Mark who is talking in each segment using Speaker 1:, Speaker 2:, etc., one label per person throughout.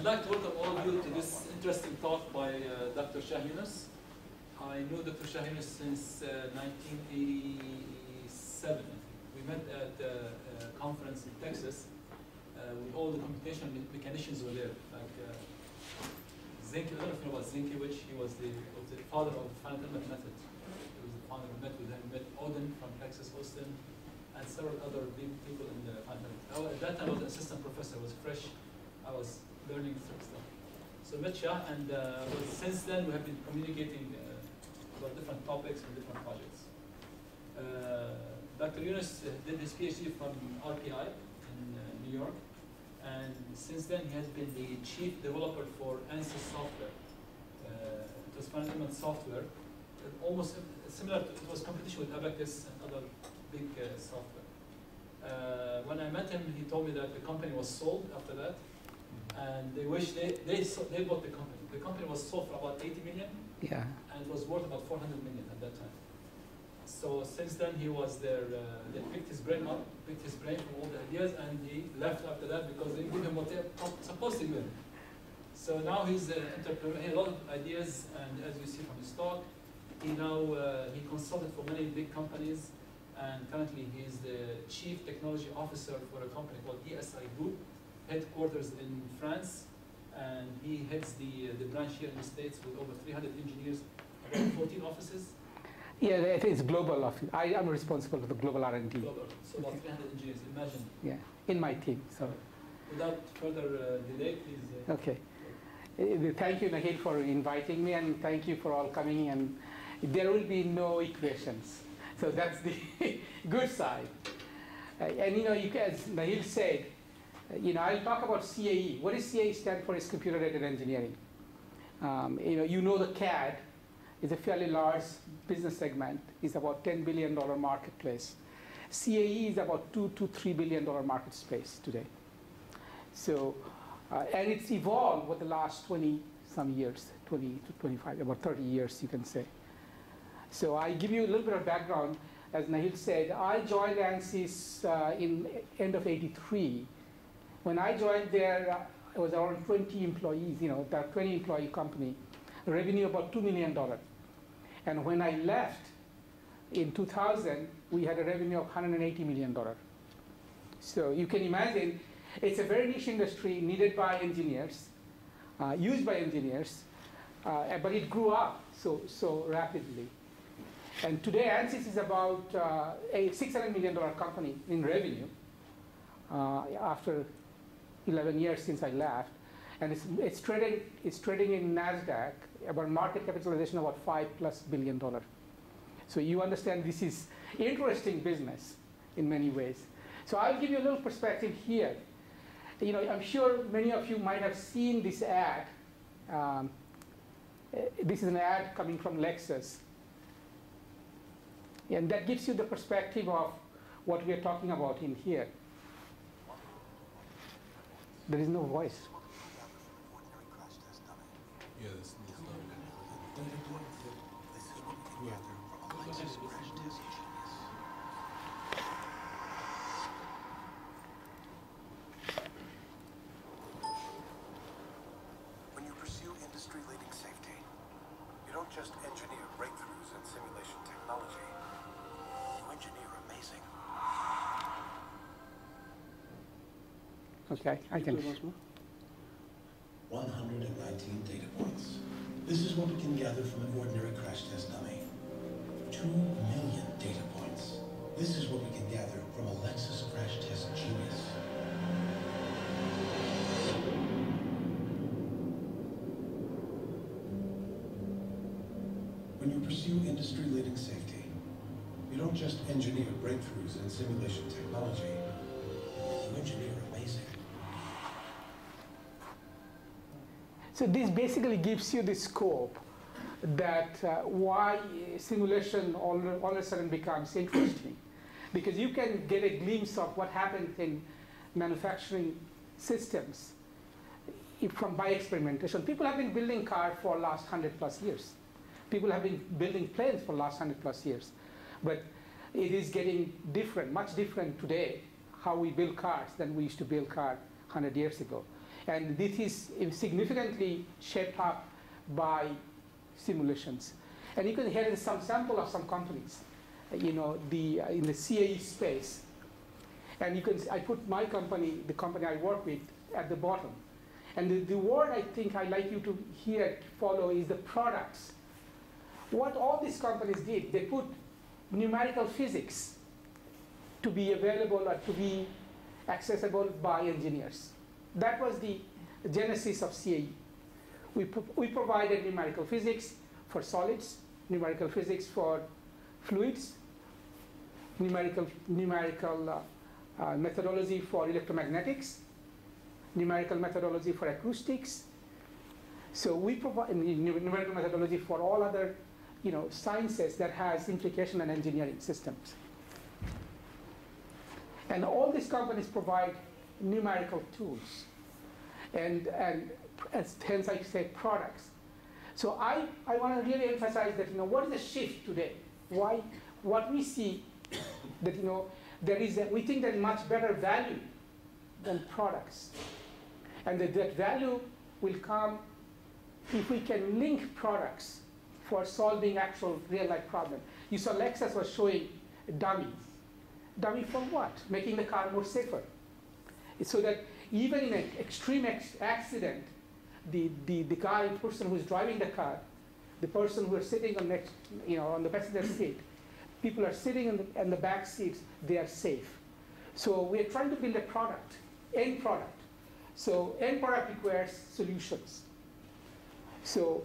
Speaker 1: like to welcome all of you to this interesting talk by Dr. Shah Yunus. I knew Dr. Shah Yunus since 1987. We met at a conference in Texas with all the computational mechanicians were there. Like Zinke, I don't know if you know about Zinkiewicz. He was the father of the finite element method. He was the founder. We met with him. We met Odin from Texas, Austin, and several other big people in the finite element. At that time, I was an assistant professor. I was fresh. I was learning stuff. So met Shah, and since then we have been communicating about different topics and different projects. Dr. Yunus did his PhD from RPI in New York, and since then he has been the chief developer for ANSYS software. It was finite element software, almost similar to, it was competition with Abacus and other big software. When I met him, he told me that the company was sold after that, and they wish they bought the company. The company was sold for about 80 million, and it was worth about 400 million at that time. So since then he was there. They picked his brain up, picked his brain from all the ideas, and he left after that because they didn't give him what they're supposed to give him. So now he's an entrepreneur. He had a lot of ideas, and as you see from his talk, he now he consulted for many big companies, and currently he's the chief technology officer for a company called ESI Group, headquarters in France, and he heads the branch here in the States with over 300 engineers, about 14 offices.
Speaker 2: Yeah, it is global office. I am responsible for the global R&D.
Speaker 1: Global, so about 300 engineers, imagine.
Speaker 2: Yeah, in my team. So,
Speaker 1: without further delay, please.
Speaker 2: Okay. Thank you, Nahil, for inviting me, and thank you for all coming. And there will be no equations, so that's the good side. And you know, as Nahil said, you know, I'll talk about CAE. What does CAE stand for? Is computer-aided engineering. You know the CAD is a fairly large business segment. It's about $10 billion marketplace. CAE is about $2 to $3 billion market space today. So, and it's evolved over the last 20-some years, 20 to 25, about 30 years, you can say. So I give you a little bit of background. As Nahil said, I joined ANSYS in end of '83. When I joined there, it was around 20 employees, you know, that 20 employee company, revenue about $2 million. And when I left in 2000, we had a revenue of $180 million. So you can imagine, it's a very niche industry needed by engineers, used by engineers, but it grew up so rapidly. And today, ANSYS is about a $600 million company in revenue after 11 years since I left. And it's trading in NASDAQ about market capitalization of about $5+ billion. So you understand this is interesting business in many ways. So I'll give you a little perspective here. You know, I'm sure many of you might have seen this ad. This is an ad coming from Lexus. And that gives you the perspective of what we are talking about in here. There is no voice.
Speaker 3: Yeah, this is
Speaker 4: When you pursue industry-leading safety, you don't just engineer breakthroughs in simulation technology. You engineer amazing.
Speaker 2: Okay, I can.
Speaker 5: 119 data points. This is what we can gather from an ordinary crash test dummy. 2 million data points. This is what we can gather from a Lexus crash test genius. When you pursue industry-leading safety, you don't just engineer breakthroughs in simulation technology, you engineer amazing.
Speaker 2: So this basically gives you the scope that why simulation all of a sudden becomes interesting. Because you can get a glimpse of what happens in manufacturing systems by experimentation. People have been building cars for the last 100+ years. People have been building planes for the last 100+ years. But it is getting different, much different today, how we build cars than we used to build cars 100 years ago. And this is significantly shaped up by simulations. And you can hear some sample of some companies, in the CAE space. And I put my company, the company I work with, at the bottom. And the word I think I'd like you to follow is the products. What all these companies did, they put numerical physics to be available or to be accessible by engineers. That was the genesis of CAE. We provided numerical physics for solids, numerical physics for fluids, numerical methodology for electromagnetics, numerical methodology for acoustics. So we provide numerical methodology for all other sciences that has implication in engineering systems. And all these companies provide numerical tools, and hence I say products. So I want to really emphasize that what is the shift today? What we see that we think there's much better value than products, and that value will come if we can link products for solving actual real-life problems. You saw Lexus was showing dummies. Dummy for what? Making the car more safer. So that even in an extreme accident, the person who's driving the car, the person who is sitting on the passenger seat, people are sitting in the back seats, they are safe. So we're trying to build a product, end product. So end product requires solutions. So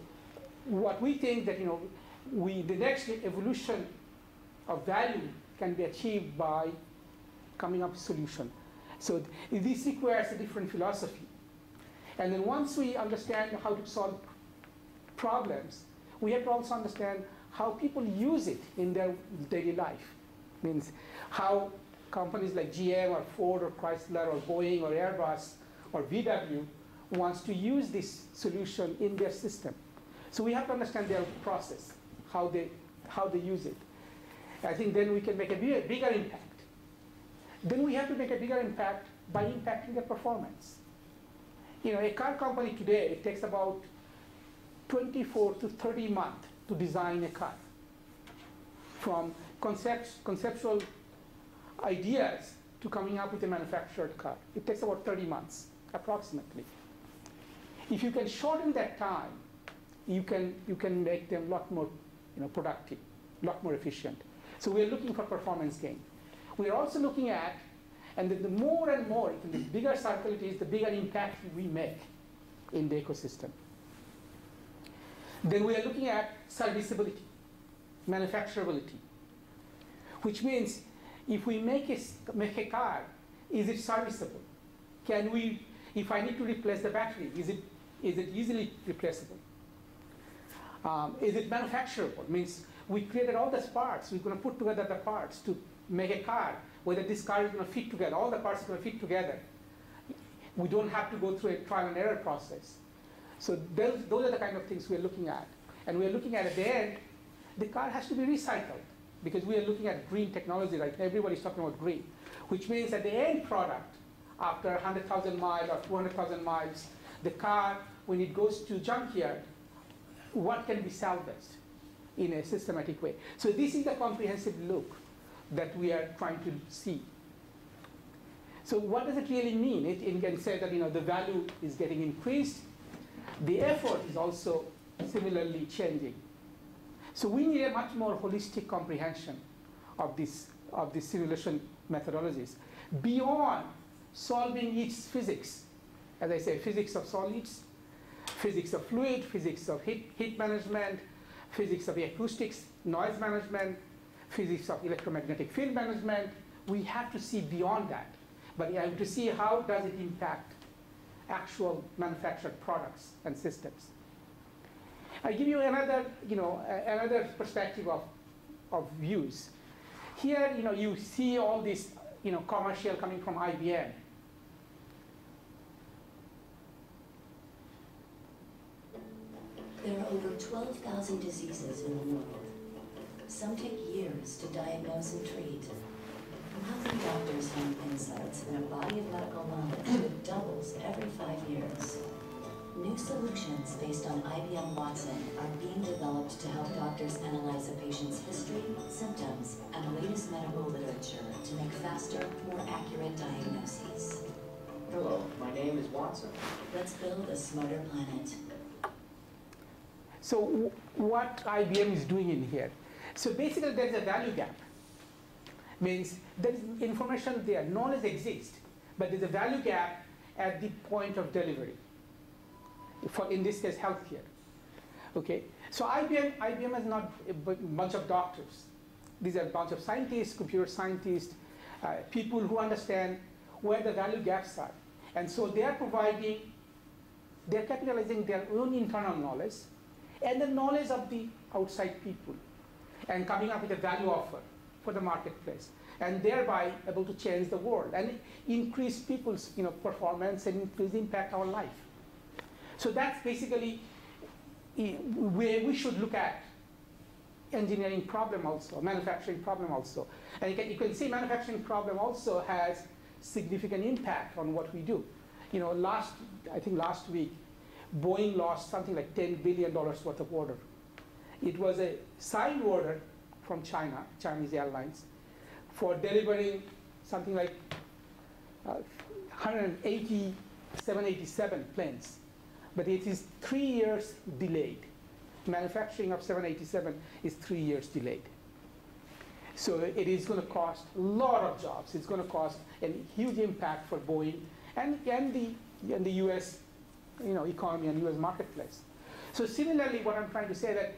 Speaker 2: what we think that the next evolution of value can be achieved by coming up with a solution. So this requires a different philosophy. And then once we understand how to solve problems, we have to also understand how people use it in their daily life. Means how companies like GM or Ford or Chrysler or Boeing or Airbus or VW wants to use this solution in their system. So we have to understand their process, how they use it. I think then we can make a bigger impact. Then we have to make a bigger impact by impacting the performance. A car company today, it takes about 24 to 30 months to design a car. From conceptual ideas to coming up with a manufactured car. It takes about 30 months, approximately. If you can shorten that time, you can make them a lot more productive, a lot more efficient. So we're looking for performance gain. We're also looking at, and the more and more, the bigger circle it is, the bigger impact we make in the ecosystem. Then we are looking at serviceability, manufacturability, which means if we make a car, is it serviceable? If I need to replace the battery, is it easily replaceable? Is it manufacturable? Means we created all these parts. We're going to put together the parts to make a car. Whether this car is going to fit together, all the parts are going to fit together. We don't have to go through a trial and error process. So those are the kind of things we're looking at. And we're looking at the end, the car has to be recycled because we are looking at green technology, right? Everybody's talking about green, which means that the end product, after 100,000 miles or 200,000 miles, the car, when it goes to junkyard, what can be salvaged in a systematic way? So this is the comprehensive look that we are trying to see. So what does it really mean? It can say that the value is getting increased. The effort is also similarly changing. So we need a much more holistic comprehension of these simulation methodologies beyond solving each physics. As I say, physics of solids, physics of fluid, physics of heat management, physics of acoustics, noise management, physics of electromagnetic field management. We have to see beyond that. But we have to see how does it impact actual manufactured products and systems. I give you another, another perspective of views. Here, you see all this, commercial coming from IBM.
Speaker 3: There are over 12,000 diseases in the world. Some take years to diagnose and treat. Healthy doctors find insights in a body of medical knowledge that doubles every 5 years. New solutions based on IBM Watson are being developed to help doctors analyze a patient's history, symptoms, and the latest medical literature to make faster, more accurate diagnoses.
Speaker 6: Hello, my name is Watson.
Speaker 3: Let's build a smarter planet.
Speaker 2: So what IBM is doing in here? So basically there's a value gap. Means there is information there, knowledge exists, but there's a value gap at the point of delivery. For, in this case, healthcare. Okay, so IBM is not a bunch of doctors. These are a bunch of scientists, computer scientists, people who understand where the value gaps are. And so they are they're capitalizing their own internal knowledge and the knowledge of the outside people and coming up with a value offer for the marketplace, and thereby able to change the world and increase people's performance and increase impact on life. So that's basically where we should look at engineering problem also, manufacturing problem also. And you can see manufacturing problem also has significant impact on what we do. I think last week, Boeing lost something like $10 billion worth of order. It was a signed order from China, Chinese airlines, for delivering something like 787 planes. But it is 3 years delayed. Manufacturing of 787 is 3 years delayed. So it is going to cost a lot of jobs. It's going to cost a huge impact for Boeing and the U.S. Economy and U.S. marketplace. So similarly, what I'm trying to say that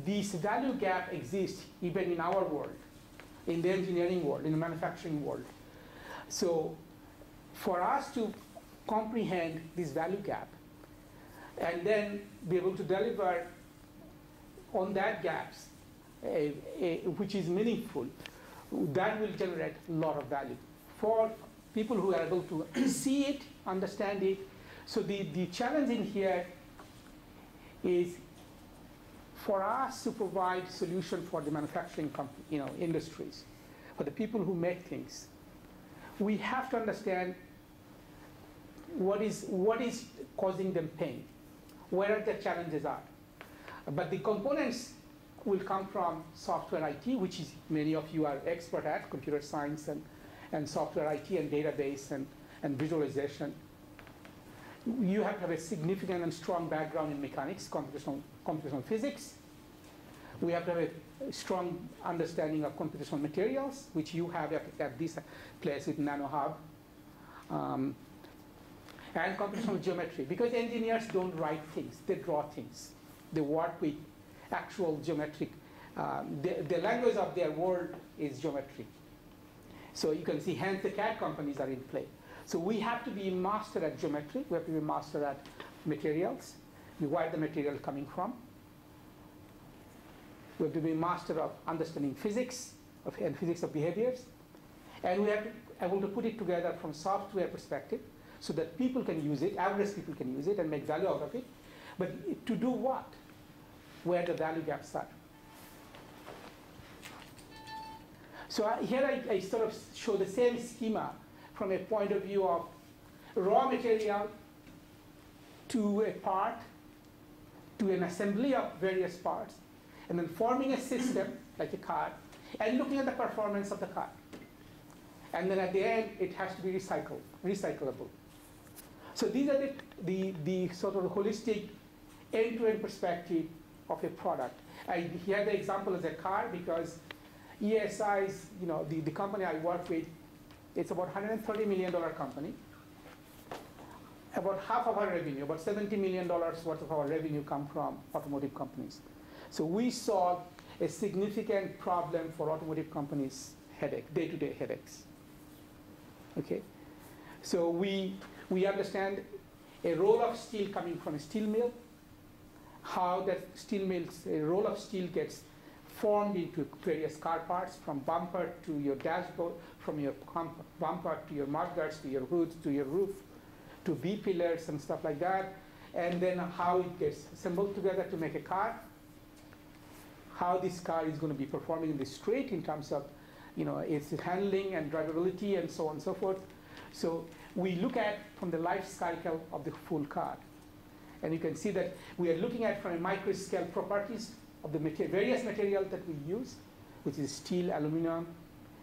Speaker 2: this value gap exists even in our world, in the engineering world, in the manufacturing world. So for us to comprehend this value gap and then be able to deliver on that gaps, which is meaningful, that will generate a lot of value for people who are able to see it, understand it. So the challenge in here is for us to provide solution for the manufacturing industries, for the people who make things. We have to understand what is causing them pain, where the challenges are. But the components will come from software IT, which is many of you are expert at, computer science and software IT and database and visualization. You have to have a significant and strong background in mechanics, computational physics. We have to have a strong understanding of computational materials, which you have at this place with NanoHub. And computational geometry, because engineers don't write things, they draw things. They work with actual geometric, the language of their world is geometry. So you can see, hence the CAD companies are in play. So we have to be master at geometry, we have to be master at materials, where the material is coming from. We have to be master of understanding physics and physics of behaviors. And we have to be able to put it together from software perspective so that people can use it, average people can use it and make value out of it. But to do what? Where the value gaps are. So here I sort of show the same schema from a point of view of raw material to a part, to an assembly of various parts, and then forming a system like a car, and looking at the performance of the car. And then at the end, it has to be recyclable. So these are the sort of holistic end-to-end perspective of a product. Here the example is a car because ESI is, the company I work with, it's about $130 million company. About half of our revenue, about $70 million worth of our revenue come from automotive companies. So we solve a significant problem for automotive companies' headache, day-to-day headaches. Okay, so we understand a roll of steel coming from a steel mill, how that steel mill's a roll of steel gets formed into various car parts, from bumper to your dashboard, from your bumper to your mudguards, to your hoods, to your roof, to B-pillars and stuff like that, and then how it gets assembled together to make a car, how this car is going to be performing in the street in terms of its handling and drivability and so on and so forth. So we look at from the life cycle of the full car. And you can see that we are looking at from a micro scale properties of the various materials that we use, which is steel, aluminum,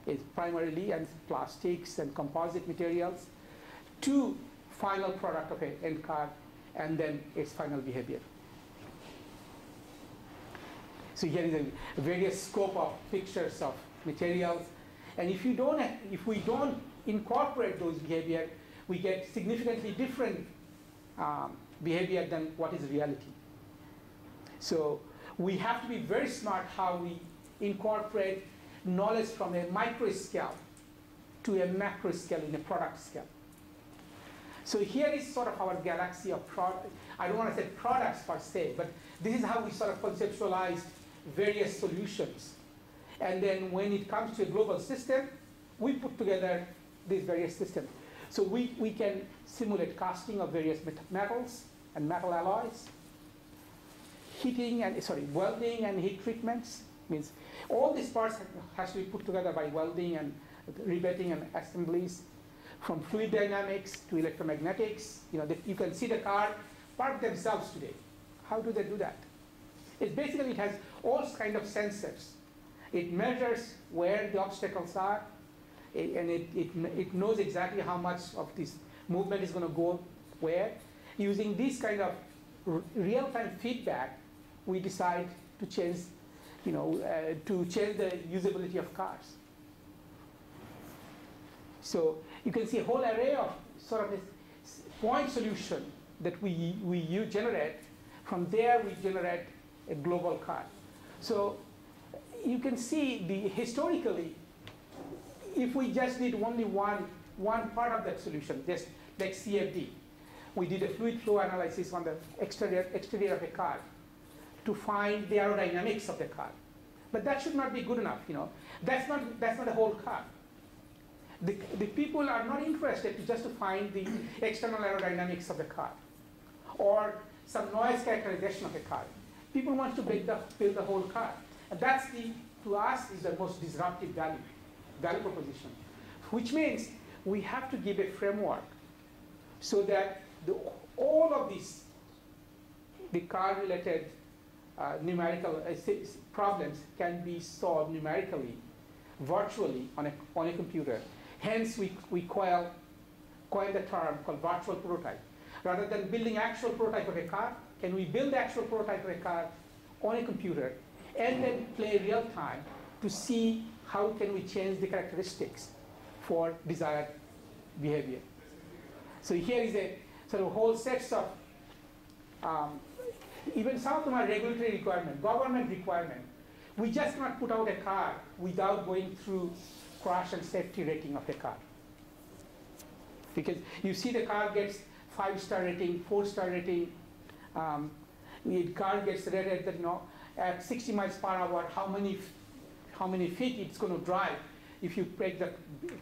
Speaker 2: is primarily, and plastics and composite materials, to final product of an end car, and then its final behavior. So here is a various scope of pictures of materials, and if we don't incorporate those behavior, we get significantly different behavior than what is reality. So we have to be very smart how we incorporate knowledge from a micro scale to a macro scale in a product scale. So here is sort of our galaxy of products. I don't want to say products per se, but this is how we sort of conceptualize various solutions. And then when it comes to a global system, we put together these various systems. So we can simulate casting of various metals and metal alloys, welding and heat treatments. Means all these parts has to be put together by welding and riveting and assemblies, from fluid dynamics to electromagnetics. You can see the car park themselves today. How do they do that? It has all kinds of sensors. It measures where the obstacles are, and it knows exactly how much of this movement is going to go where. Using this kind of real-time feedback, we decide to change, the usability of cars. So you can see a whole array of sort of this point solution that we generate. From there, we generate a global car. So you can see historically, if we just did only one part of that solution, just like CFD, we did a fluid flow analysis on the exterior of a car to find the aerodynamics of the car. But that should not be good enough. That's not a whole car. The people are not interested just to find the external aerodynamics of the car or some noise characterization of the car. People want to build the whole car. And that's to us, is the most disruptive value proposition, which means we have to give a framework so that all of these, the car-related numerical problems can be solved numerically, virtually on a computer. Hence, we coined the term called virtual prototype. Rather than building actual prototype of a car, can we build the actual prototype of a car on a computer and then play real time to see how can we change the characteristics for desired behavior. So here is a sort of whole sets of, even some of them are regulatory requirement, government requirement. We just cannot put out a car without going through crash and safety rating of the car. Because you see the car gets 5-star rating, 4-star rating. The car gets rated that, at 60 miles per hour, how many feet it's going to drive if you break the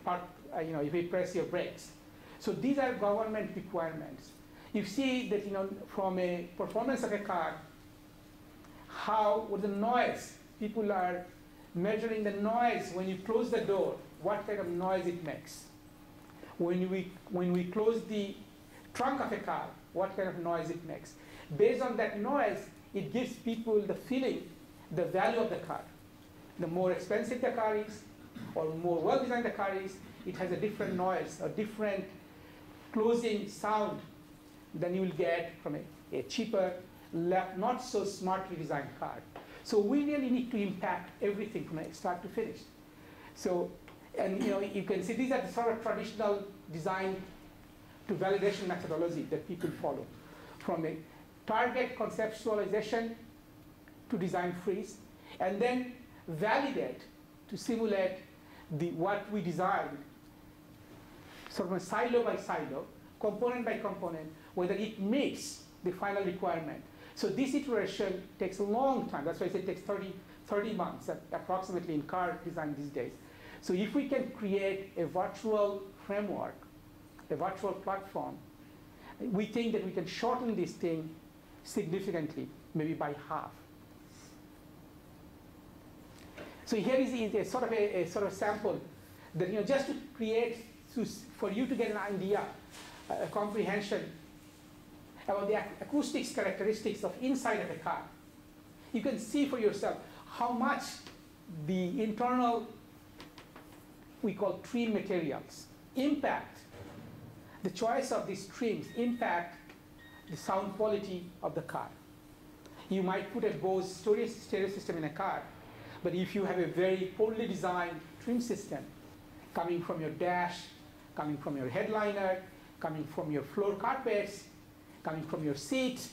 Speaker 2: part, if you press your brakes. So these are government requirements. You see that, from a performance of a car, with the noise, people are measuring the noise when you close the door, what kind of noise it makes. When we close the trunk of a car, what kind of noise it makes. Based on that noise, it gives people the feeling, the value of the car. The more expensive the car is, or more well-designed the car is, it has a different noise, a different closing sound than you will get from a cheaper, not so smartly designed car. So we really need to impact everything from start to finish. So, and you can see these are the sort of traditional design to validation methodology that people follow, from a target conceptualization to design freeze, and then validate to simulate what we designed, sort of silo by silo, component by component, whether it meets the final requirement. So this iteration takes a long time. That's why I say it takes 30 months approximately in car design these days. So if we can create a virtual framework, a virtual platform, we think that we can shorten this thing significantly, maybe by half. So here is a sort of sample that, just to create, for you to get an idea, a comprehension about the acoustics characteristics of inside of a car. You can see for yourself how much the internal, we call trim materials, impact, the choice of these trims impact the sound quality of the car. You might put a Bose stereo system in a car, but if you have a very poorly designed trim system coming from your dash, coming from your headliner, coming from your floor carpets, coming from your seat,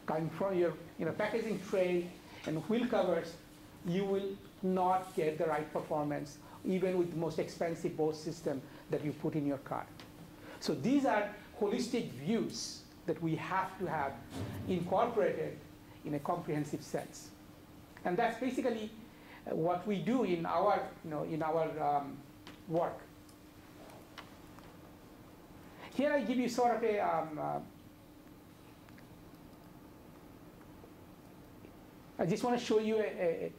Speaker 2: coming from your packaging tray and wheel covers, you will not get the right performance, even with the most expensive Bose system that you put in your car. So these are holistic views that we have to have incorporated in a comprehensive sense. And that's basically what we do in our, work. Here I give you sort of I just want to show you a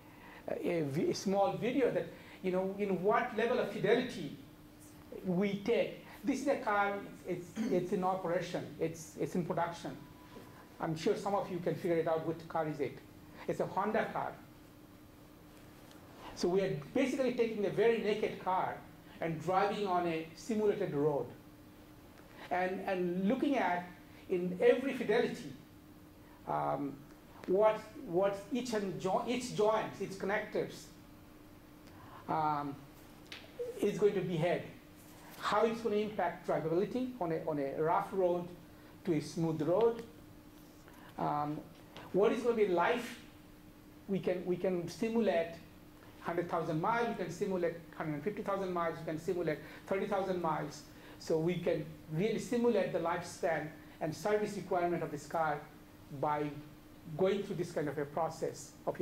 Speaker 2: small video that, in what level of fidelity we take. This is a car, it's in operation, it's in production. I'm sure some of you can figure it out, which car is it. It's a Honda car. So we are basically taking a very naked car and driving on a simulated road. And looking at, in every fidelity, what each joint, its connectors, is going to behave, how it's going to impact drivability on a rough road to a smooth road. What is going to be life? We can simulate 100,000 miles, we can simulate 150,000 miles, we can simulate 30,000 miles. So we can really simulate the lifespan and service requirement of this car by going through this kind of a process of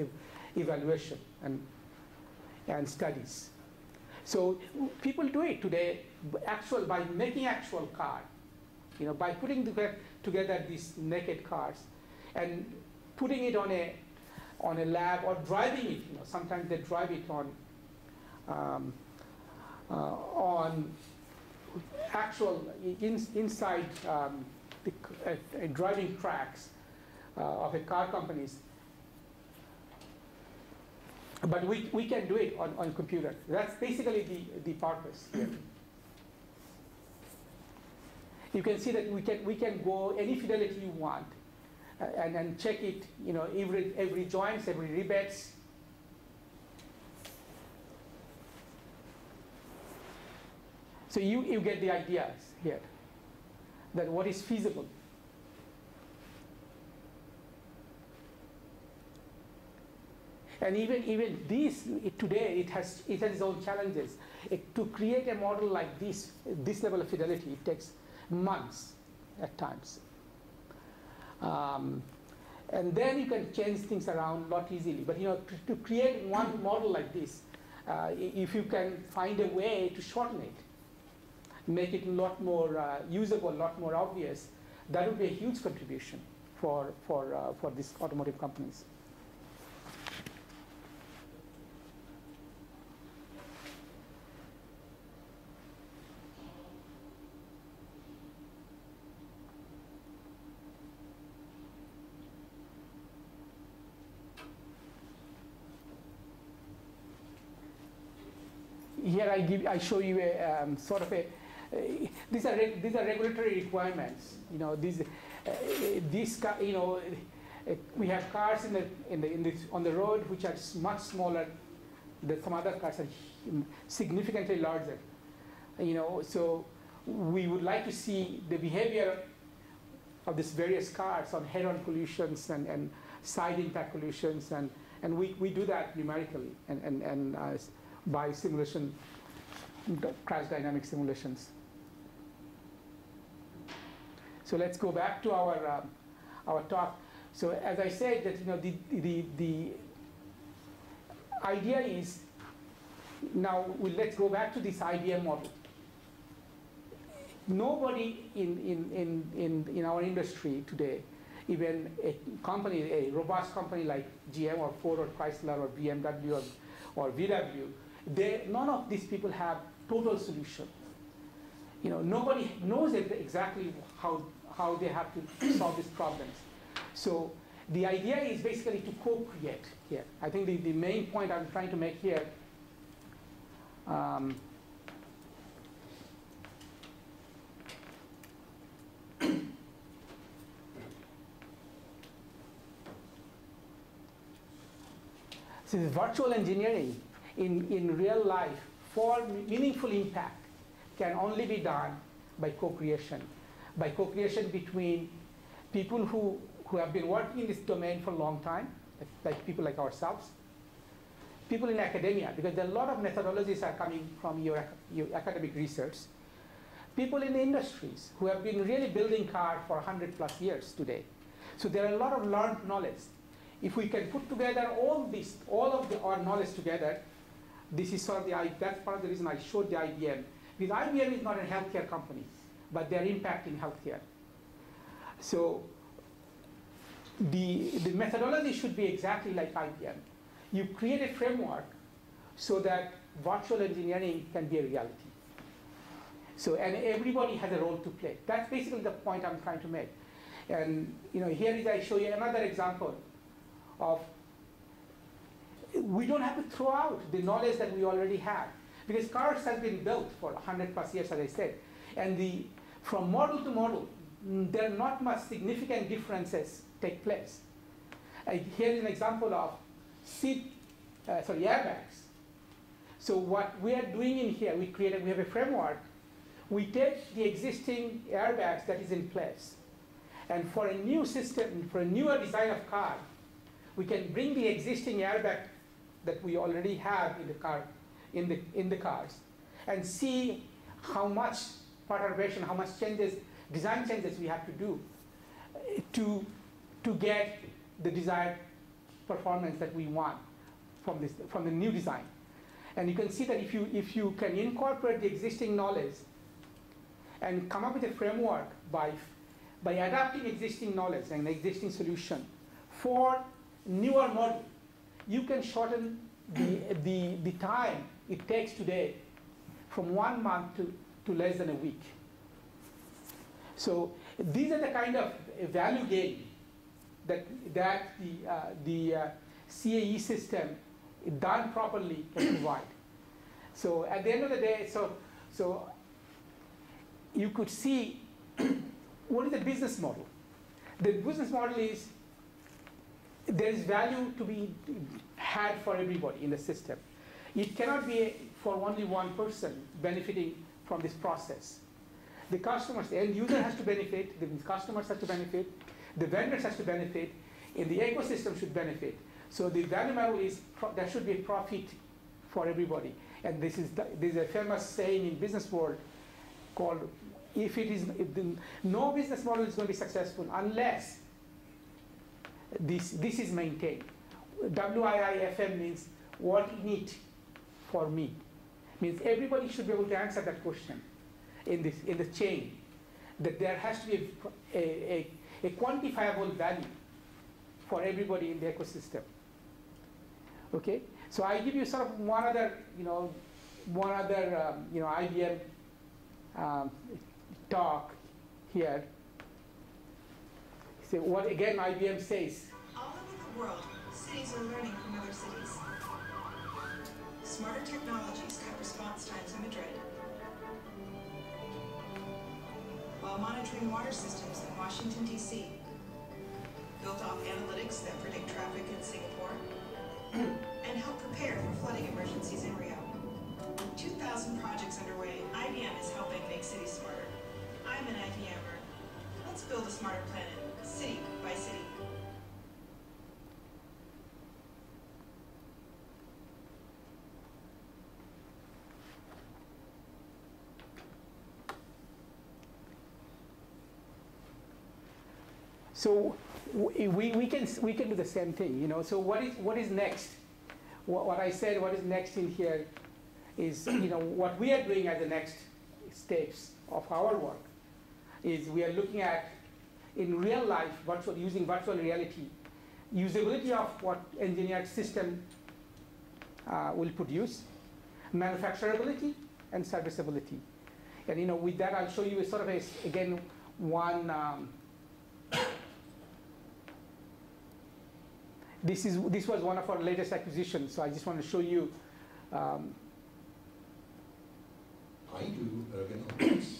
Speaker 2: evaluation and studies. So people do it today by making actual car, by putting together these naked cars and putting it on a lab or driving it. Sometimes they drive it on actual inside driving tracks of a car companies. But we can do it on computer. That's basically the purpose here. You can see that we can go any fidelity you want and check it, every joints, every rivets. So you get the ideas here, that what is feasible. And even this, today, it has its own challenges. To create a model like this level of fidelity, it takes months at times. And then you can change things around a lot easily. But to create one model like this, if you can find a way to shorten it, make it a lot more usable, a lot more obvious, that would be a huge contribution for these automotive companies. Here I show you a sort of these are regulatory requirements. We have cars on the road which are much smaller than some other cars, are significantly larger. So we would like to see the behavior of these various cars on head-on collisions and side impact collisions, and we do that numerically and by simulation, crash dynamic simulations. So let's go back to our talk. So as I said, that the idea is now let's go back to this IBM model. Nobody in our industry today, even a robust company like GM or Ford or Chrysler or BMW or VW, none of these people have total solution. Nobody knows exactly how they have to solve these problems. So the idea is basically to co-create here. I think the main point I'm trying to make here so the virtual engineering in real life for meaningful impact can only be done by co-creation between people who have been working in this domain for a long time, like people like ourselves, people in academia, because there are a lot of methodologies are coming from your academic research, people in the industries who have been really building cars for 100+ years today. So there are a lot of learned knowledge. If we can put together all of our knowledge together, this is sort of that's part of the reason I showed the IBM. Because IBM is not a healthcare company, but they're impacting healthcare. So the methodology should be exactly like IBM. You create a framework so that virtual engineering can be a reality. So, and everybody has a role to play. That's basically the point I'm trying to make. And here I show you another example of, we don't have to throw out the knowledge that we already have, because cars have been built for 100+ years, as I said. And from model to model, there are not much significant differences take place. Here is an example of airbags. So what we are doing in here, we have a framework. We take the existing airbags that is in place, and for a new system, for a newer design of car, we can bring the existing airbag that we already have in the car, in the cars, and see how much perturbation, how much design changes we have to do to get the desired performance that we want from the new design. And you can see that if you can incorporate the existing knowledge and come up with a framework by adapting existing knowledge and existing solution for newer model, you can shorten the time it takes today from 1 month to less than a week. So these are the kind of value gain that the CAE system, done properly, can provide. So at the end of the day, so you could see what is the business model. The business model is there is value to be had for everybody in the system. It cannot be for only one person benefiting from this process. The customers, the end user has to benefit, the customers have to benefit, the vendors has to benefit, and the ecosystem should benefit. So the value model is there should be a profit for everybody. And this is a famous saying in business world called, no business model is going to be successful unless this is maintained. WIIFM means what in it for me. Means everybody should be able to answer that question in the chain, that there has to be a quantifiable value for everybody in the ecosystem. Okay, so I give you sort of one other IBM talk here. So what again IBM says?
Speaker 7: All over the world, cities are learning from other cities. Smarter technologies cut response times in Madrid, while monitoring water systems in Washington, D.C. Built off analytics that predict traffic in Singapore and help prepare for flooding emergencies in Rio. 2,000 projects underway. IBM is helping make cities smarter. I'm an IBMer. Let's build a smarter planet, city by city.
Speaker 2: So we can do the same thing, So what is next? What I said, what is next in here is, what we are doing as the next steps of our work is we are looking at, in real life, using virtual reality, usability of what engineered system will produce, manufacturability, and serviceability. And with that, I'll show you a sort of again one. This was one of our latest acquisitions, so I just want to show you.
Speaker 8: I do ergonomics.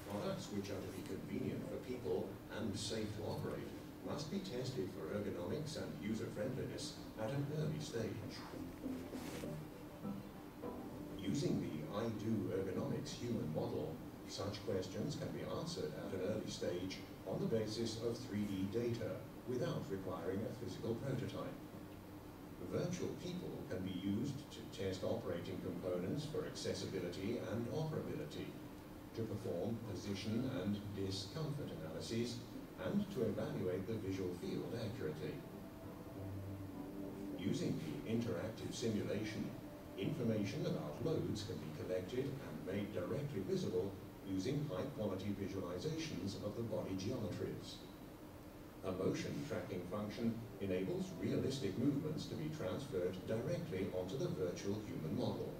Speaker 8: Products which are to be convenient for people and safe to operate must be tested for ergonomics and user-friendliness at an early stage. Using the I do ergonomics human model, such questions can be answered at an early stage on the basis of 3D data without requiring a physical prototype. Virtual people can be used to test operating components for accessibility and operability, to perform position and discomfort analyses, and to evaluate the visual field accurately. Using the interactive simulation, information about loads can be collected and made directly visible using high-quality visualizations of the body geometries. A motion tracking function enables realistic movements to be transferred directly onto the virtual human model.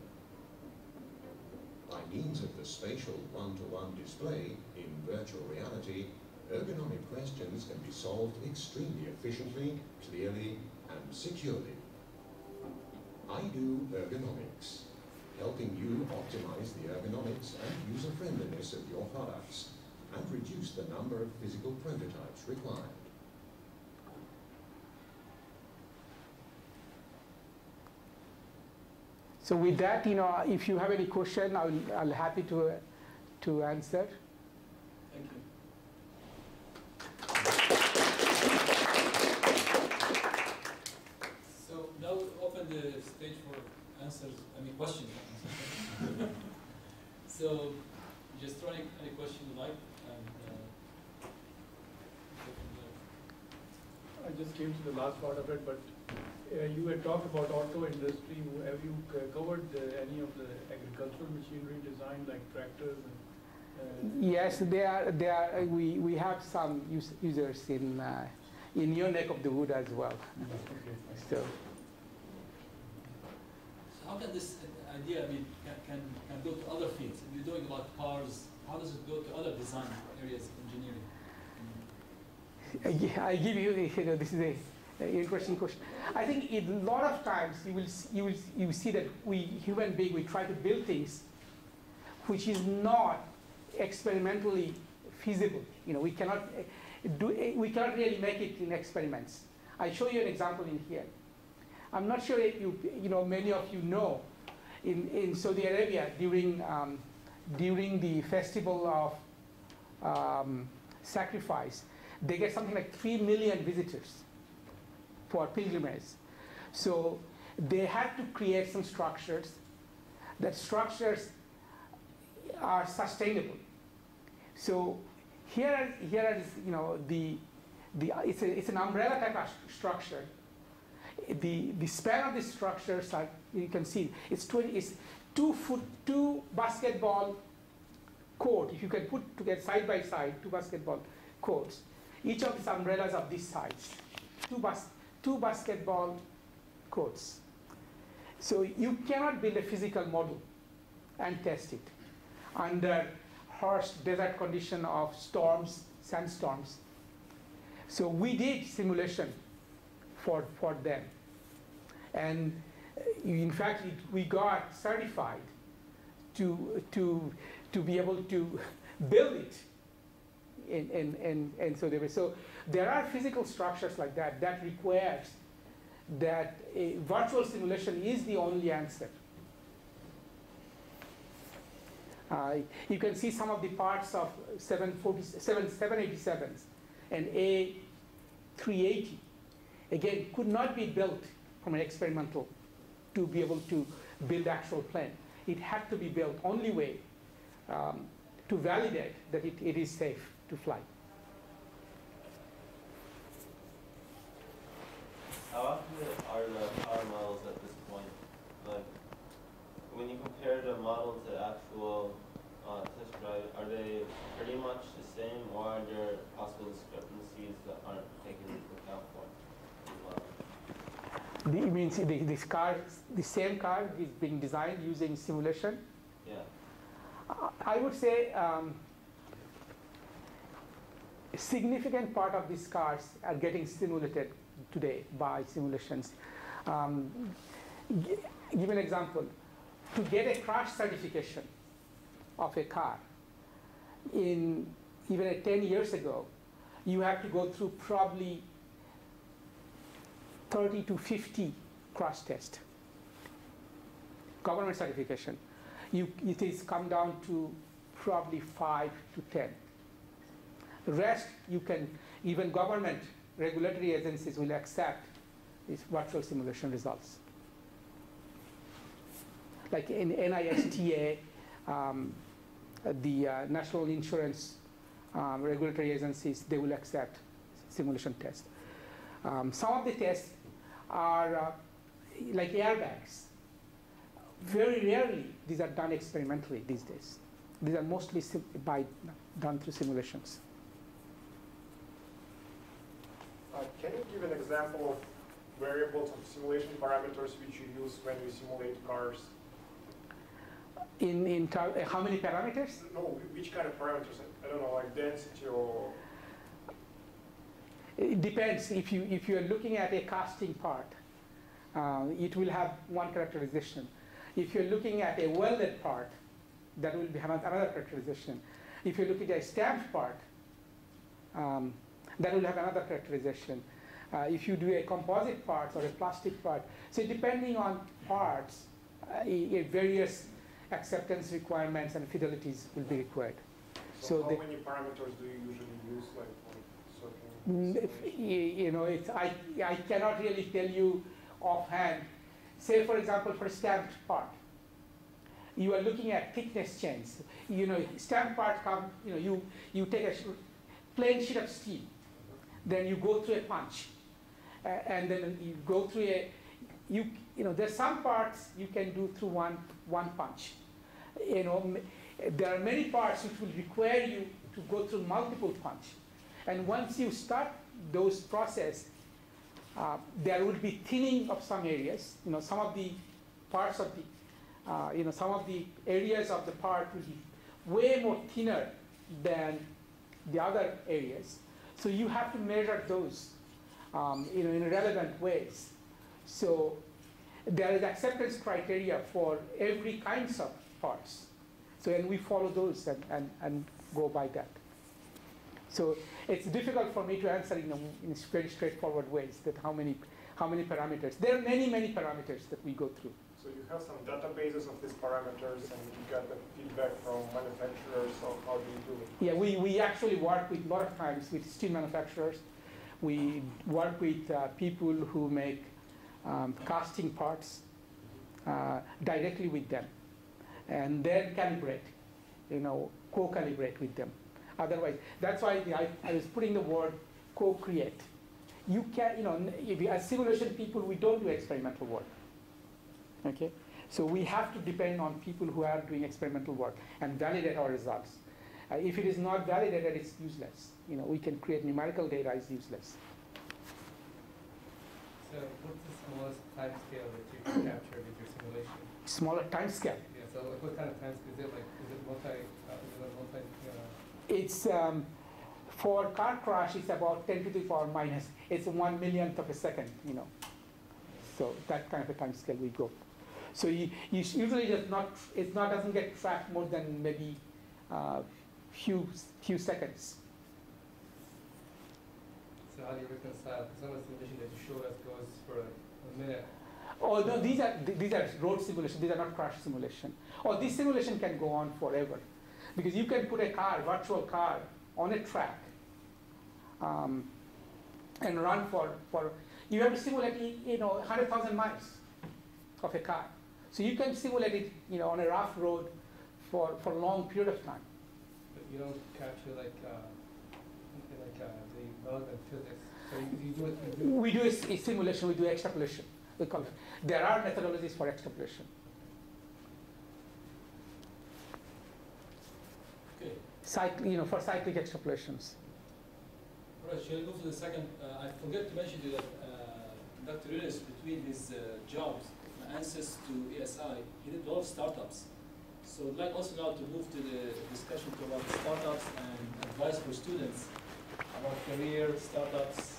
Speaker 8: By means of the spatial one-to-one display in virtual reality, ergonomic questions can be solved extremely efficiently, clearly, and securely. I do ergonomics, helping you optimize the ergonomics and user-friendliness of your products and reduce the number of physical prototypes required.
Speaker 2: So with that, if you have any question, I'll happy to answer.
Speaker 1: Thank you. So now we open the stage for questions. So just throw any question you like.
Speaker 9: I just came to the last part of it, but you had talked about auto industry. Have you covered any of the agricultural machinery design, like tractors?
Speaker 2: Yes, we have some users in your neck of the wood as well.
Speaker 9: Okay.
Speaker 2: So
Speaker 1: how can this idea, can go to other fields? If you're doing about cars, how does it go to other design areas of engineering?
Speaker 2: I give you, this is an interesting question. I think a lot of times you will see that we human beings, we try to build things which is not experimentally feasible. We cannot really make it in experiments. I show you an example in here. I'm not sure if many of you know, in Saudi Arabia during the festival of sacrifice, they get something like 3 million visitors for pilgrimage. So they had to create some structures. That structures are sustainable. So here is it's an umbrella type of structure. The span of these structures are, you can see it's 2 basketball court. If you can put together side by side 2 basketball courts. Each of these umbrellas of this size, 2 basketball courts. So you cannot build a physical model and test it under harsh desert condition of storms, sandstorms. So we did simulation for them, and in fact we got certified to be able to build it. And so there are physical structures like that requires that a virtual simulation is the only answer. You can see some of the parts of 787s and A380 again could not be built from an experimental to be able to build actual plane. It had to be built only way to validate that it is safe to fly.
Speaker 10: How often are the power models at this point? Like, when you compare the model to actual test drive, are they pretty much the same, or are there possible discrepancies that aren't taken into account for?
Speaker 2: It means this car, the same car is being designed using simulation?
Speaker 10: Yeah.
Speaker 2: I would say a significant part of these cars are getting simulated today by simulations. Give an example. To get a crash certification of a car, even 10 years ago, you have to go through probably 30 to 50 crash tests. Government certification. It is come down to probably 5 to 10. The rest, you can, even government regulatory agencies will accept these virtual simulation results. Like in NISTA, the national insurance regulatory agencies, they will accept simulation tests. Some of the tests are like airbags. Very rarely these are done experimentally these days. These are mostly done through simulations.
Speaker 11: Can you give an example of variables of simulation parameters which you use when you simulate cars?
Speaker 2: How many parameters?
Speaker 11: No, which kind of parameters? I don't know, like density or...
Speaker 2: It depends. If you are looking at a casting part, it will have one characterization. If you're looking at a welded part, that will have another characterization. If you're looking at a stamped part, that will have another characterization. If you do a composite part or a plastic part, so depending on parts, various acceptance requirements and fidelities will be required.
Speaker 11: So how many parameters do you usually use, like for certain?
Speaker 2: I cannot really tell you offhand. Say, for example, for stamped part, you are looking at thickness change. Stamped part you take a plain sheet of steel, then you go through a punch, and then you go through there's some parts you can do through one punch. There are many parts which will require you to go through multiple punch, and once you start those process, there will be thinning of some areas. Some of the parts of the, some of the areas of the part will be way more thinner than the other areas. So you have to measure those, in relevant ways. So there is acceptance criteria for every kinds of parts. So and we follow those and go by that. So it's difficult for me to answer in very straightforward ways that how many parameters. There are many parameters that we go through.
Speaker 11: So you have some databases of these parameters, and you get the feedback from manufacturers. So how do you do it?
Speaker 2: Yeah, we actually work with a lot of times with steel manufacturers. We work with people who make casting parts directly with them, and then calibrate, co-calibrate with them. Otherwise, that's why I was putting the word co-create. You can, as simulation people, we don't do experimental work. Okay, so we have to depend on people who are doing experimental work and validate our results. If it is not validated, it's useless. We can create numerical data, it's useless.
Speaker 12: So what's the smallest time scale that you can capture with your simulation?
Speaker 2: Smaller time scale?
Speaker 12: Yeah, so like what kind of time scale? Is it multi?
Speaker 2: It's, for car crash, it's about 10 to the power minus. It's 1 millionth of a second, So that kind of a time scale we go. So you usually doesn't get tracked more than maybe few seconds.
Speaker 12: So how do you reconcile? Because some of the simulation that you showed us goes for a minute.
Speaker 2: Oh no, these are road simulation. These are not crash simulation. Oh, this simulation can go on forever, because you can put a virtual car, on a track, and run for. You have to simulate 100,000 miles of a car. So you can simulate it, on a rough road for a long period of time.
Speaker 12: But you don't capture the relevant physics. So you do it.
Speaker 2: We do a simulation. We do extrapolation. We call it. There are methodologies for extrapolation.
Speaker 1: Okay.
Speaker 2: For cyclic extrapolations.
Speaker 1: All right. Shall I go to the second? I forgot to mention to you that Dr. Yunus, between his jobs, from ANSYS to ESI, he did a lot of startups. So I'd like also now to move to the discussion about startups and advice for students about career, startups.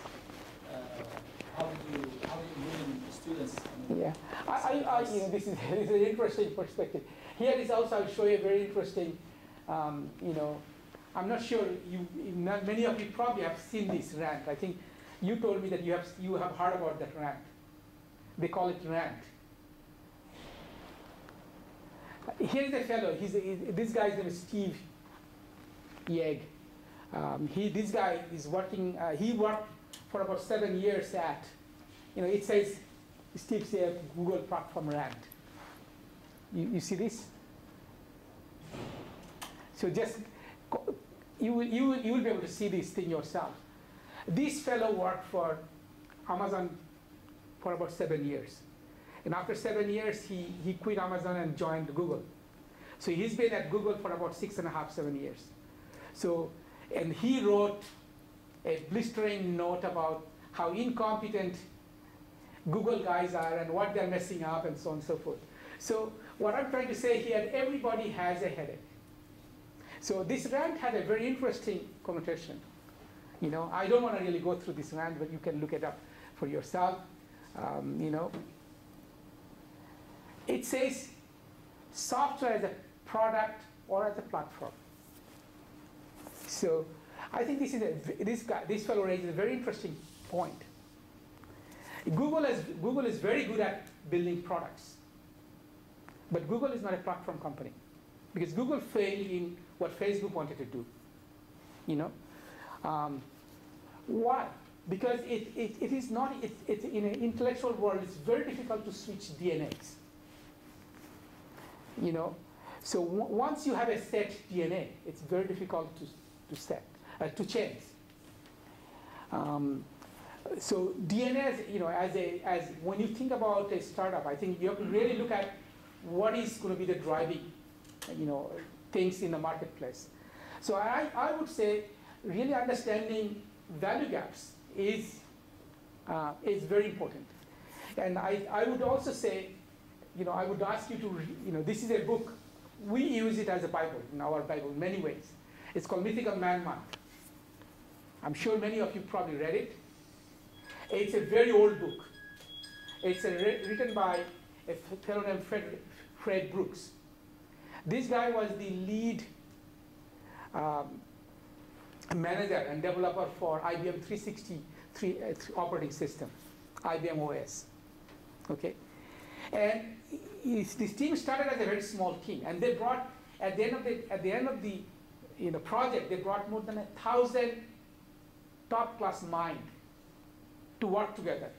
Speaker 1: How do you move students?
Speaker 2: Yeah, this is an interesting perspective. Here is also, I'll show you a very interesting, I'm not sure, many of you probably have seen this rant. I think you told me that you have heard about that rant. They call it rant. Here's a fellow, this guy's name is Steve Yegg. This guy is working, he worked for about 7 years at, it says, Steve said Google platform rant. You see this? So just, you will be able to see this thing yourself. This fellow worked for Amazon for about 7 years. And after 7 years, he quit Amazon and joined Google. So he's been at Google for about 6.5, 7 years. So, and he wrote a blistering note about how incompetent Google guys are and what they're messing up and so on and so forth. So what I'm trying to say here, everybody has a headache. So this rant had a very interesting connotation. I don't want to really go through this rant, but you can look it up for yourself. It says software as a product or as a platform. So I think this fellow raises a very interesting point. Google is very good at building products, but Google is not a platform company because Google failed in what Facebook wanted to do. Why? Because it is not, it's in an intellectual world, it's very difficult to switch DNAs. So once you have a set DNA, it's very difficult to change. So DNA, as when you think about a startup, I think you have to really look at what is going to be the driving, things in the marketplace. So I would say really understanding value gaps is very important. And I would also say, I would ask you to, this is a book. We use it as a Bible, in our Bible, in many ways. It's called Mythical Man Month. I'm sure many of you probably read it. It's a very old book. It's written by a fellow named Fred Brooks. This guy was the lead manager and developer for IBM 363 operating system, IBM OS. Okay, and this team started as a very small team, and they brought at the end of the project, they brought more than 1,000 top-class minds to work together.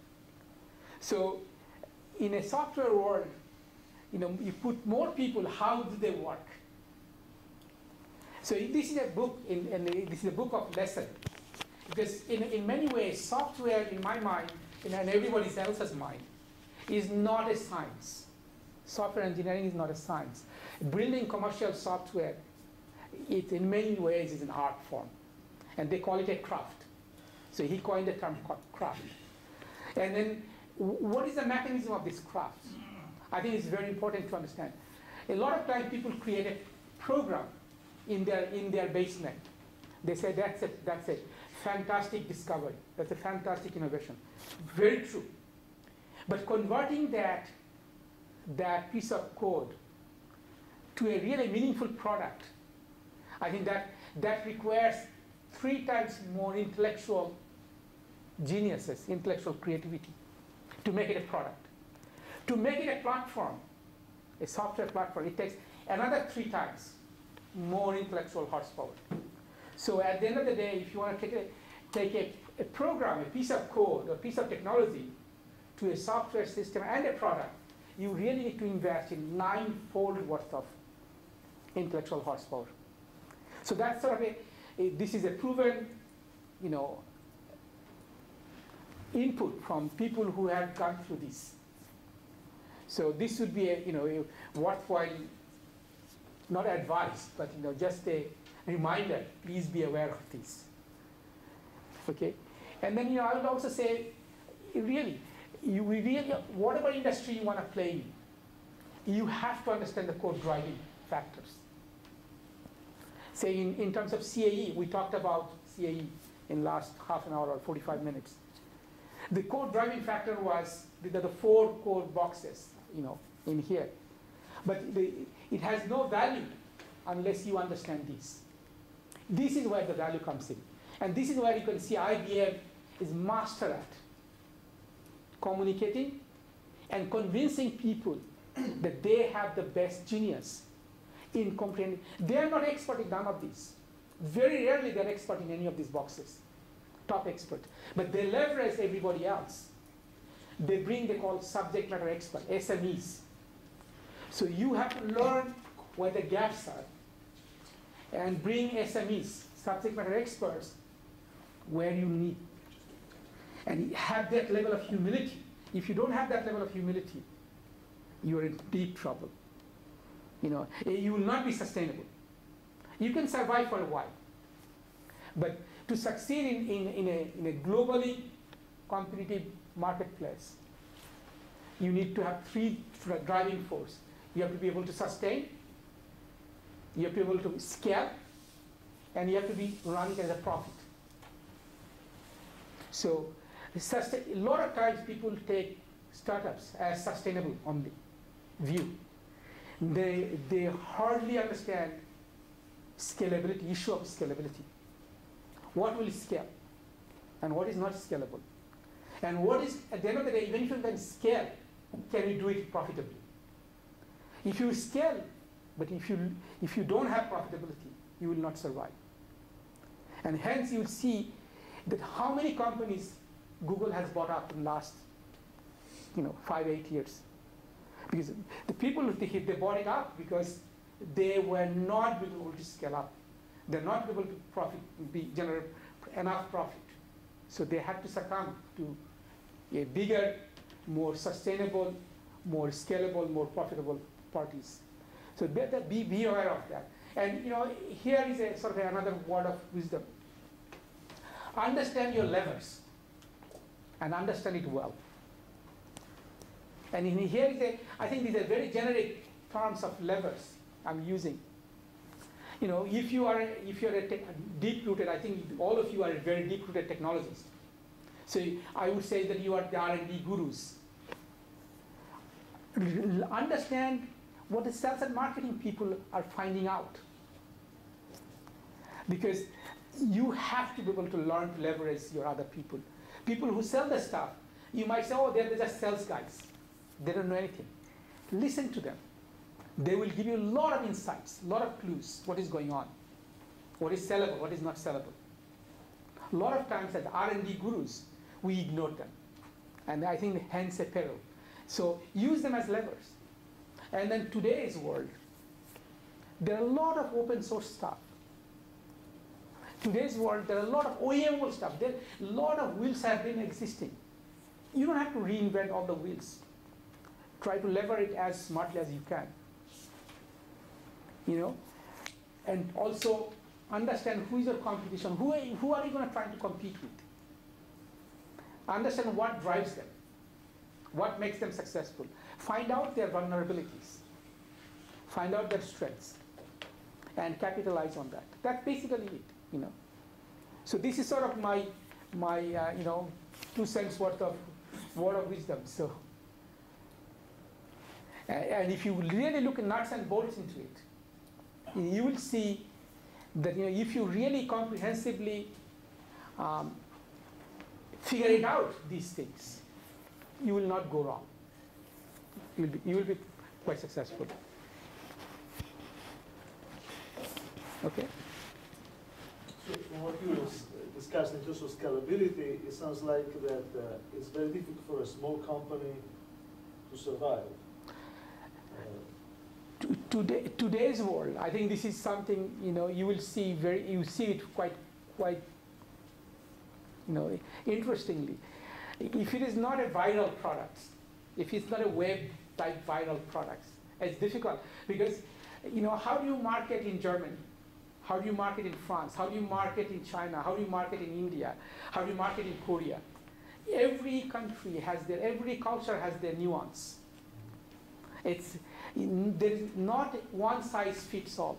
Speaker 2: So, in a software world, you put more people. How do they work? So this is a book, this is a book of lesson, because in many ways, software, in my mind, and everybody else's mind, is not a science. Software engineering is not a science. Building commercial software, it in many ways is an art form, and they call it a craft. So he coined the term craft. And then, what is the mechanism of this craft? I think it's very important to understand. A lot of times, people create a program in their basement. They say that's a fantastic discovery. That's a fantastic innovation. Very true. But converting that piece of code to a really meaningful product, I think that requires 3 times more intellectual geniuses, intellectual creativity, to make it a product. To make it a platform, a software platform, it takes another 3 times more intellectual horsepower. So at the end of the day, if you want to take a program, a piece of code, a piece of technology to a software system and a product, you really need to invest in 9-fold worth of intellectual horsepower. So that's sort of this is a proven, input from people who have gone through this. So this would be a worthwhile, not advice, but just a reminder. Please be aware of this. Okay, and then I would also say, really, whatever industry you want to play in, you have to understand the core driving factors. Say in terms of CAE, we talked about CAE in last half an hour or 45 minutes. The core driving factor was the 4 core boxes, in here. But it has no value unless you understand this. This is where the value comes in. And this is where you can see IBM is master at communicating and convincing people that they have the best genius in comprehending. They are not expert in none of these. Very rarely they're expert in any of these boxes, top expert. But they leverage everybody else. They call subject matter expert, SMEs. So you have to learn where the gaps are and bring SMEs, subject matter experts, where you need. And have that level of humility. If you don't have that level of humility, you're in deep trouble. You will not be sustainable. You can survive for a while. But to succeed in a globally competitive marketplace, you need to have 3 driving forces. You have to be able to sustain, you have to be able to scale, and you have to be running as a profit. So a lot of times people take startups as sustainable only view. They hardly understand scalability, issue of scalability. What will scale and what is not scalable? And what is, at the end of the day, even if you can scale, can you do it profitably? If you scale, but if you don't have profitability, you will not survive. And hence you will see that how many companies Google has bought up in the last 5-8 years. Because the people, they bought it up because they were not able to scale up. They're not able to generate enough profit. So they had to succumb to a bigger, more sustainable, more scalable, more profitable parties. So be aware of that. And here is a sort of another word of wisdom. Understand your levers and understand it well. And here is I think these are very generic terms of levers I'm using. If you're a deep-rooted, I think all of you are very deep-rooted technologists. So I would say that you are the R&D gurus. Understand what the sales and marketing people are finding out. Because you have to be able to learn to leverage your other people. People who sell the stuff, you might say, oh, they're just sales guys. They don't know anything. Listen to them. They will give you a lot of insights, a lot of clues, what is going on, what is sellable, what is not sellable. A lot of times as R&D gurus, we ignore them. And I think hence a peril. So use them as levers. And then today's world, there are a lot of open source stuff. Today's world, there are a lot of OEM stuff. There a lot of wheels have been existing. You don't have to reinvent all the wheels. Try to lever it as smartly as you can. And also understand who is your competition. Who are you going to try to compete with? Understand what drives them. What makes them successful. Find out their vulnerabilities. Find out their strengths. And capitalize on that. That's basically it. So this is sort of my 2 cents worth of word of wisdom. So, and if you really look at nuts and bolts into it, you will see that if you really comprehensively figure it out, these things, you will not go wrong. You will be quite successful. Okay.
Speaker 13: So from what you discussed in terms of scalability, it sounds like that it's very difficult for a small company to survive.
Speaker 2: Today's world, I think this is something you will see you see it quite interestingly. If it is not a viral product, if it's not a web type viral product, it's difficult because how do you market in Germany? How do you market in France? How do you market in China? How do you market in India? How do you market in Korea? every country has every culture has their nuance. There is not one size fits all.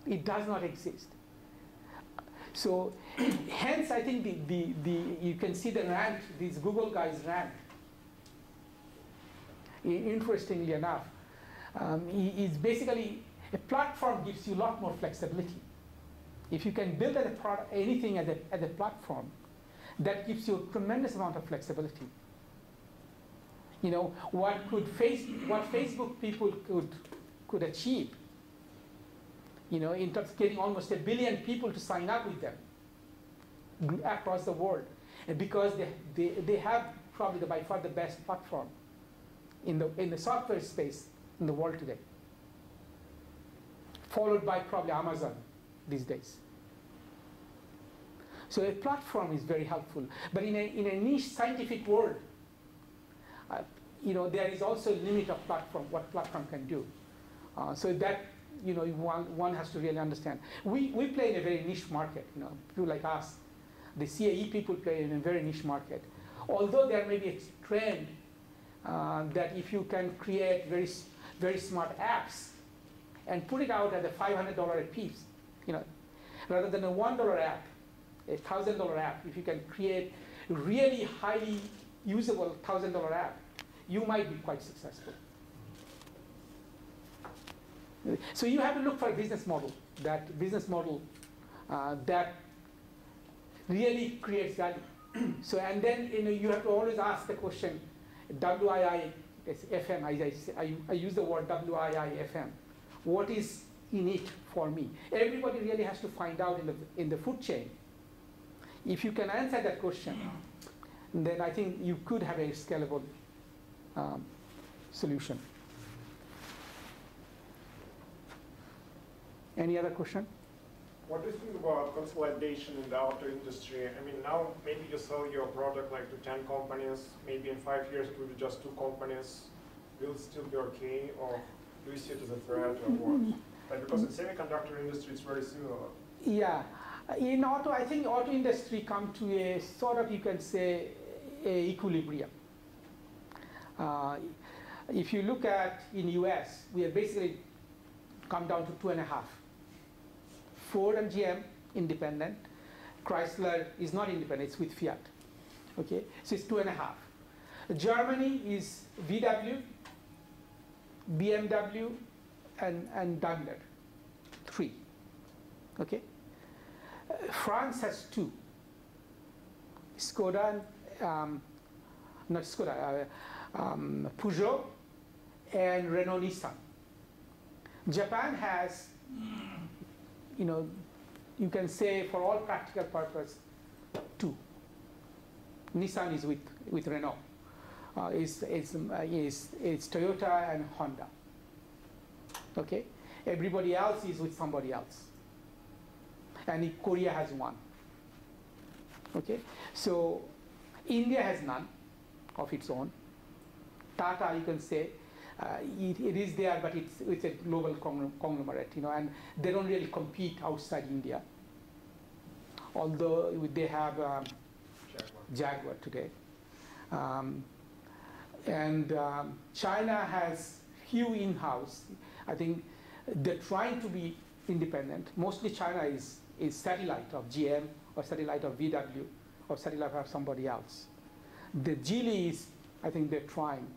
Speaker 2: It does not exist. So hence I think you can see the rant, these Google guys rant. Interestingly enough, is basically a platform gives you a lot more flexibility. If you can build as a product, anything as a platform, that gives you a tremendous amount of flexibility. You know, what Facebook people could achieve, you know, in terms of getting almost 1 billion people to sign up with them across the world, and because they have probably by far the best platform in the software space in the world today, followed by probably Amazon these days. So a platform is very helpful, but in a niche scientific world, you know, there is also a limit of what platform can do. So that, you know, one has to really understand. We play in a very niche market. You know, people like us, the CAE people play in a very niche market. Although there may be a trend that if you can create very, very smart apps and put it out at a $500 a piece, you know, rather than a $1 app, a $1,000 app, if you can create a really highly usable $1,000 app, you might be quite successful. So you have to look for a business model that really creates value. So and then, you know, you have to always ask the question, WIIFM. I use the word WIIFM. What is in it for me? Everybody really has to find out in the food chain. If you can answer that question, then I think you could have a scalable solution. Any other question?
Speaker 11: What do you think about consolidation in the auto industry? I mean, now maybe you sell your product like to 10 companies, maybe in 5 years it will be just 2 companies. Will it still be okay, or do you see it as a threat or what? Like, because in semiconductor industry it's very similar.
Speaker 2: Yeah, in auto, I think auto industry come to a sort of, you can say, a equilibrium. If you look at in US, we have basically come down to 2.5. Ford and GM, independent. Chrysler is not independent, it's with Fiat. Okay, so it's 2.5. Germany is VW, BMW, and Daimler, 3. Okay. France has 2. Skoda, not Skoda, Peugeot, and Renault Nissan. Japan has, you know, you can say for all practical purpose, 2. Nissan is with Renault. It's Toyota and Honda. Okay, everybody else is with somebody else. And Korea has 1. Okay, so India has none of its own. Tata, you can say, it is there, but it's a global conglomerate, you know, and they don't really compete outside India. Although they have Jaguar today. China has few in-house. I think they're trying to be independent. Mostly China is satellite of GM or satellite of VW or satellite of somebody else. The Geely is, I think they're trying.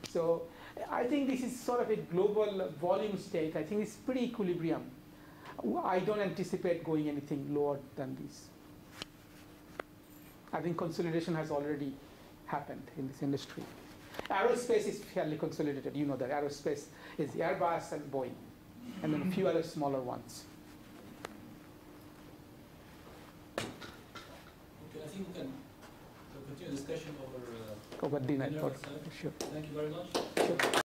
Speaker 2: So I think this is sort of a global volume state. I think it's pretty equilibrium. I don't anticipate going anything lower than this. I think consolidation has already happened in this industry. Aerospace is fairly consolidated. You know that aerospace is Airbus and Boeing, and then a few other smaller ones.
Speaker 1: Okay, I think we can continue discussion over
Speaker 2: dinner.
Speaker 1: Sure.
Speaker 2: Sure.
Speaker 1: Thank you very much.
Speaker 2: Sure.